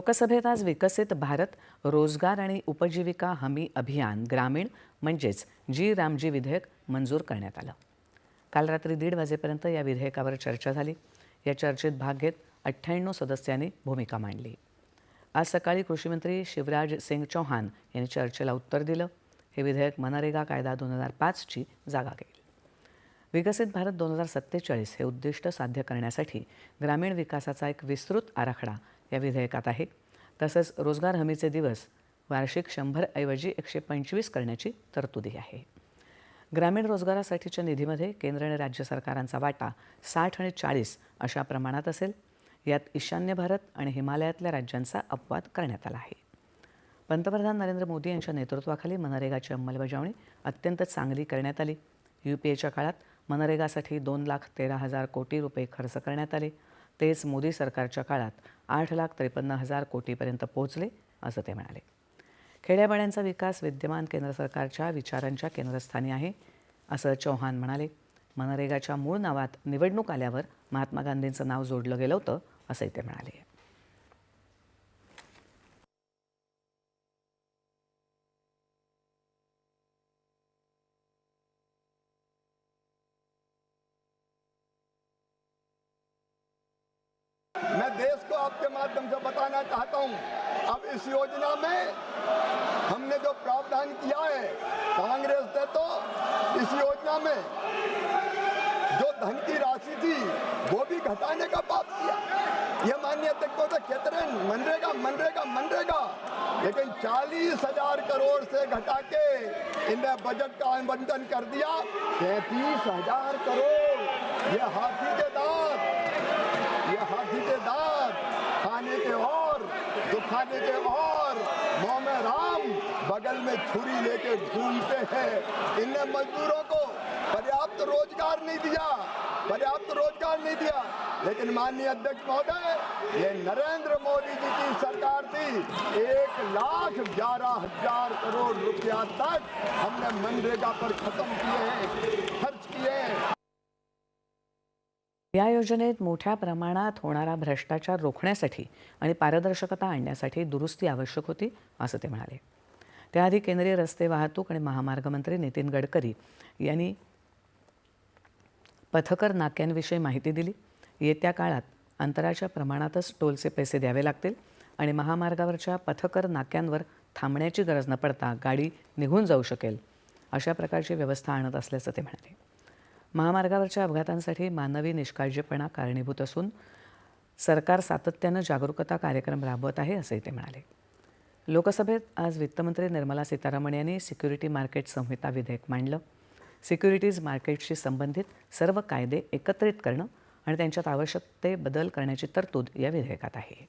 लोकसभेत आज विकसित भारत रोजगार आणि उपजीविका हमी अभियान ग्रामीण म्हणजेच जी रामजी विधेयक मंजूर करण्यात आलं। काल रात्री 1:30 वाजेपर्यंत या विधेयकावर चर्चा झाली। या चर्चेत भाग घेत 98 सदस्यांनी भूमिका मांडली। आज सकाळी कृषी मंत्री शिवराज सिंग चौहान यांनी चर्चेला उत्तर दिलं। हे विधेयक मनरेगा कायदा 2005 ची जागा घेईल। विकसित भारत 2047 हे उद्दिष्ट साध्य करण्यासाठी ग्रामीण विकासाचा एक विस्तृत आराखडा या विधेयकात आहे। तसंच रोजगार हमीचे दिवस वार्षिक 100 ऐवजी 125 करण्याची तरतुदी आहे। ग्रामीण रोजगारासाठीच्या निधीमध्ये केंद्र आणि राज्य सरकारांचा वाटा 60 आणि 40 अशा प्रमाणात असेल। यात ईशान्य भारत आणि हिमालयातल्या राज्यांचा अपवाद करण्यात आला आहे। पंतप्रधान नरेंद्र मोदी यांच्या नेतृत्वाखाली मनरेगाची अंमलबजावणी अत्यंत चांगली करण्यात आली। यूपीएच्या काळात मनरेगासाठी 2,13,000 कोटी रुपये खर्च करण्यात आले। तेच मोदी सरकारच्या काळात 8,53,000 कोटीपर्यंत पोहोचले असं ते म्हणाले। खेड्यापाड्यांचा विकास विद्यमान केंद्र सरकारच्या विचारांच्या केंद्रस्थानी आहे असं चौहान म्हणाले। मनरेगाच्या मूळ नावात निवडणूक आल्यावर महात्मा गांधींचं नाव जोडलं गेलं होतं असंही ते म्हणाले। मैं देश को आपके माध्यम से बताना चाहता हूं, अब इस योजना में हमने जो प्रावधान किया है, कांग्रेस ने तो इस योजना में जो धन की राशि थी वो भी घटाने का पाप किया। ये माननीय अध्यक्ष तो कहते रहे मनरेगा मनरेगा मनरेगा, लेकिन 40,000 करोड़ से घटा के इन्हें बजट का आवंटन कर दिया 33,000 करोड़। ये हाथी के दांत खाने के और दुखाने के और, मुंह में राम बगल में छुरी लेके घूमते हैं। इनने मजदूरों को पर्याप्त रोजगार नहीं दिया, लेकिन माननीय अध्यक्ष महोदय, ये नरेंद्र मोदी जी की सरकार थी। 1,11,000 करोड़ रुपया तक हमने मनरेगा पर खत्म किए हैं, खर्च किए हैं। या योजनेत मोठ्या प्रमाणात होणारा भ्रष्टाचार रोखण्यासाठी आणि पारदर्शकता आणण्यासाठी दुरुस्ती आवश्यक होती असं ते म्हणाले। त्याआधी केंद्रीय रस्ते वाहतूक आणि महामार्ग मंत्री नितीन गडकरी यांनी पथकर नाक्यांविषयी माहिती दिली। येत्या काळात अंतराच्या प्रमाणातच टोलचे पैसे द्यावे लागतील आणि महामार्गावरच्या पथकर नाक्यांवर थांबण्याची गरज न पडता गाडी निघून जाऊ शकेल अशा प्रकारची व्यवस्था आणत असल्याचं ते म्हणाले। महामार्गावरच्या अपघातांसाठी मानवी निष्काळजीपणा कारणीभूत असून सरकार सातत्यानं जागरूकता कार्यक्रम राबवत आहे असंही ते म्हणाले। लोकसभेत आज वित्तमंत्री निर्मला सीतारामन यांनी सिक्युरिटी मार्केट संहिता विधेयक मांडलं। सिक्युरिटीज मार्केटशी संबंधित सर्व कायदे एकत्रित करणं आणि त्यांच्यात आवश्यक ते बदल करण्याची तरतूद या विधेयकात आहे।